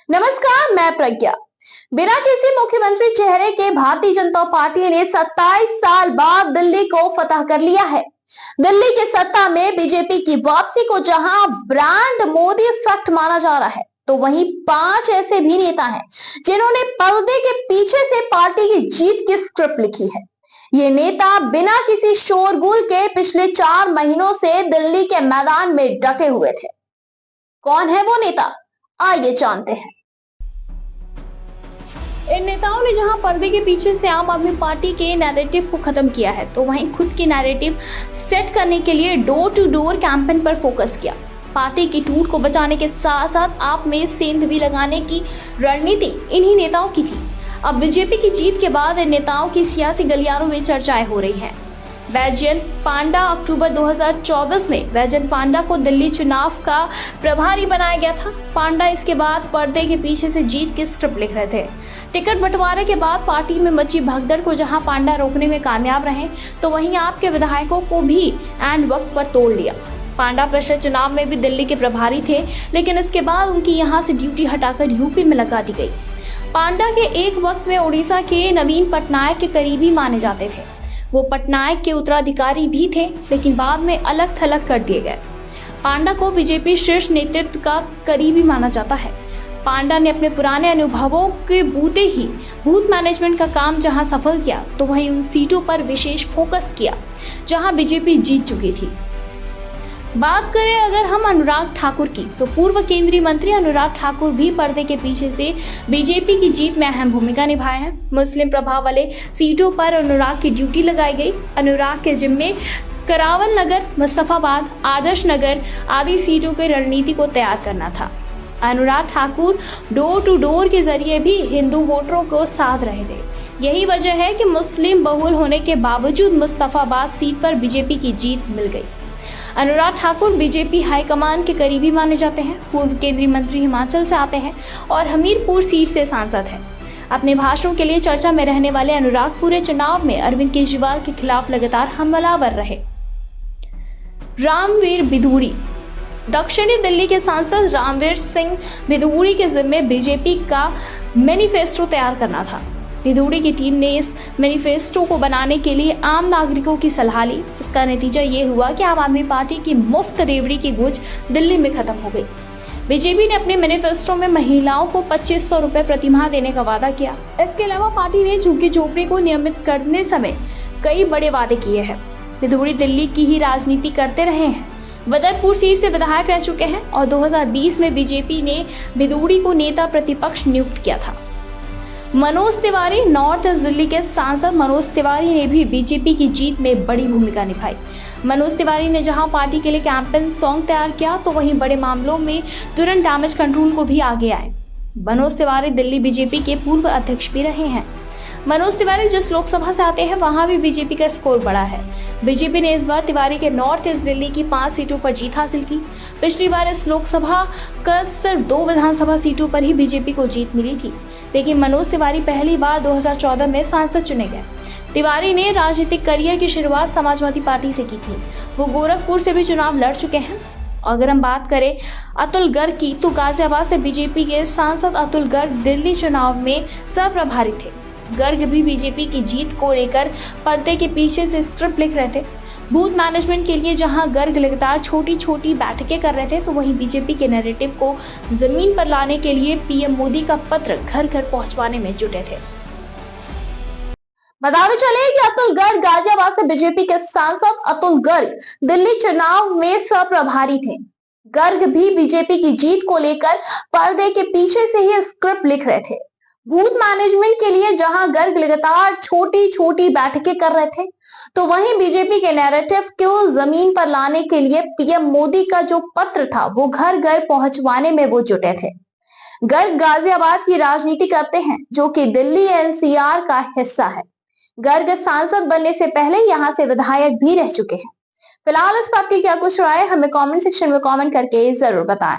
नमस्कार, मैं प्रज्ञा। बिना किसी मुख्यमंत्री चेहरे के भारतीय जनता पार्टी ने 27 साल बाद दिल्ली को फतह कर लिया है। दिल्ली की सत्ता में बीजेपी की वापसी को जहां ब्रांड मोदी इफेक्ट माना जा रहा है, तो वहीं 5 ऐसे भी नेता हैं जिन्होंने पर्दे के पीछे से पार्टी की जीत की स्क्रिप्ट लिखी है। ये नेता बिना किसी शोरगुल के पिछले 4 महीनों से दिल्ली के मैदान में डटे हुए थे। कौन है वो नेता, आइए जानते हैं। इन नेताओं ने जहां पर्दे के पीछे से आम आदमी पार्टी के नैरेटिव को खत्म किया है, तो वहीं खुद की नैरेटिव सेट करने के लिए डोर टू डोर कैंपेन पर फोकस किया। पार्टी की टूट को बचाने के साथ साथ आप में सेंध भी लगाने की रणनीति इन्हीं नेताओं की थी। अब बीजेपी की जीत के बाद इन नेताओं की सियासी गलियारों में चर्चाएं हो रही हैं। बैजयंत पांडा अक्टूबर 2024 में बैजयंत पांडा को दिल्ली चुनाव का प्रभारी बनाया गया था। पांडा इसके बाद पर्दे के पीछे से जीत की स्क्रिप्ट लिख रहे थे। टिकट बंटवारे के बाद पार्टी में मची भगदड़ को जहां पांडा रोकने में कामयाब रहे, तो वहीं आपके विधायकों को भी ऐन वक्त पर तोड़ लिया। पांडा पिछले चुनाव में भी दिल्ली के प्रभारी थे, लेकिन इसके बाद उनकी यहां से ड्यूटी हटाकर यूपी में लगा दी गई। पांडा के एक वक्त में उड़ीसा के नवीन पटनायक के करीबी माने जाते थे। वो पटनायक के उत्तराधिकारी भी थे, लेकिन बाद में अलग थलग कर दिए गए। पांडा को बीजेपी शीर्ष नेतृत्व का करीबी माना जाता है। पांडा ने अपने पुराने अनुभवों के बूते ही बूथ मैनेजमेंट का काम जहां सफल किया, तो वहीं उन सीटों पर विशेष फोकस किया जहां बीजेपी जीत चुकी थी। बात करें अगर हम अनुराग ठाकुर की, तो पूर्व केंद्रीय मंत्री अनुराग ठाकुर भी पर्दे के पीछे से बीजेपी की जीत में अहम भूमिका निभाए हैं। मुस्लिम प्रभाव वाले सीटों पर अनुराग की ड्यूटी लगाई गई। अनुराग के जिम्मे करावल नगर, मुस्तफाबाद, आदर्श नगर आदि सीटों की रणनीति को तैयार करना था। Anurag Thakur door to door के जरिए भी हिंदू वोटरों को साध रहे थे। यही वजह है कि मुस्लिम बहुल होने के बावजूद मुस्तफाबाद सीट पर बीजेपी की जीत मिल गई। अनुराग ठाकुर बीजेपी हाईकमान के करीबी माने जाते हैं। पूर्व केंद्रीय मंत्री हिमाचल से आते हैं और हमीरपुर सीट से सांसद हैं। अपने भाषणों के लिए चर्चा में रहने वाले अनुराग पूरे चुनाव में अरविंद केजरीवाल के खिलाफ लगातार हमलावर रहे। रामवीर बिधूड़ी, दक्षिणी दिल्ली के सांसद रामवीर सिंह बिधूड़ी के जिम्मे बीजेपी का मैनिफेस्टो तैयार करना था। बिधूड़ी की टीम ने इस मैनिफेस्टो को बनाने के लिए आम नागरिकों की सलाह ली। इसका नतीजा ये हुआ कि आम आदमी पार्टी की मुफ्त रेवड़ी की गूंज दिल्ली में खत्म हो गई। बीजेपी ने अपने मैनिफेस्टो में महिलाओं को 2500 रुपए प्रतिमाह देने का वादा किया। इसके अलावा पार्टी ने झुग्गी झोपड़ी को नियमित करने समय कई बड़े वादे किए हैं। बिधूड़ी दिल्ली की ही राजनीति करते रहे हैं। बदरपुर सीट से विधायक रह चुके हैं और 2020 में बीजेपी ने बिधूड़ी को नेता प्रतिपक्ष नियुक्त किया था। मनोज तिवारी, नॉर्थ ईस्ट दिल्ली के सांसद मनोज तिवारी ने भी बीजेपी की जीत में बड़ी भूमिका निभाई। मनोज तिवारी ने जहां पार्टी के लिए कैंपेन सॉन्ग तैयार किया, तो वहीं बड़े मामलों में तुरंत डैमेज कंट्रोल को भी आगे आए। मनोज तिवारी दिल्ली बीजेपी के पूर्व अध्यक्ष भी रहे हैं। मनोज तिवारी जिस लोकसभा से आते हैं, वहां भी बीजेपी का स्कोर बढ़ा है। बीजेपी ने इस बार तिवारी के नॉर्थ ईस्ट दिल्ली की 5 सीटों पर जीत हासिल की। पिछली बार इस लोकसभा का सिर्फ 2 विधानसभा सीटों पर ही बीजेपी को जीत मिली थी, लेकिन मनोज तिवारी पहली बार 2014 में सांसद चुने गए। तिवारी ने राजनीतिक करियर की शुरुआत समाजवादी पार्टी से की थी। वो गोरखपुर से भी चुनाव लड़ चुके हैं। अगर हम बात करें अतुल गर्ग की, तो गाजियाबाद से बीजेपी के सांसद अतुल गर्ग दिल्ली चुनाव में सह-प्रभारी थे। गर्ग भी बीजेपी की जीत को लेकर पर्दे के पीछे से स्क्रिप्ट लिख रहे थे। बूथ मैनेजमेंट के लिए जहां गर्ग लगातार छोटी छोटी बैठकें कर रहे थे, तो वहीं बीजेपी के नैरेटिव को जमीन पर लाने के लिए पीएम मोदी का पत्र घर घर पहुंचवाने में जुटे थे। बताते चले कि अतुल गर्ग गाजियाबाद से बीजेपी के सांसद अतुल गर्ग दिल्ली चुनाव में सह-प्रभारी थे। गर्ग भी बीजेपी की जीत को लेकर पर्दे के पीछे से ही स्क्रिप्ट लिख रहे थे। बूथ मैनेजमेंट के लिए जहां गर्ग लगातार छोटी छोटी बैठकें कर रहे थे, तो वहीं बीजेपी के नैरेटिव को जमीन पर लाने के लिए पीएम मोदी का जो पत्र था, वो घर घर पहुंचवाने में वो जुटे थे। गर्ग गाजियाबाद की राजनीति करते हैं, जो कि दिल्ली एनसीआर का हिस्सा है। गर्ग सांसद बनने से पहले यहां से विधायक भी रह चुके हैं। फिलहाल इस पर आपकी क्या कुछ राय, हमें कमेंट सेक्शन में कमेंट करके जरूर बताएं।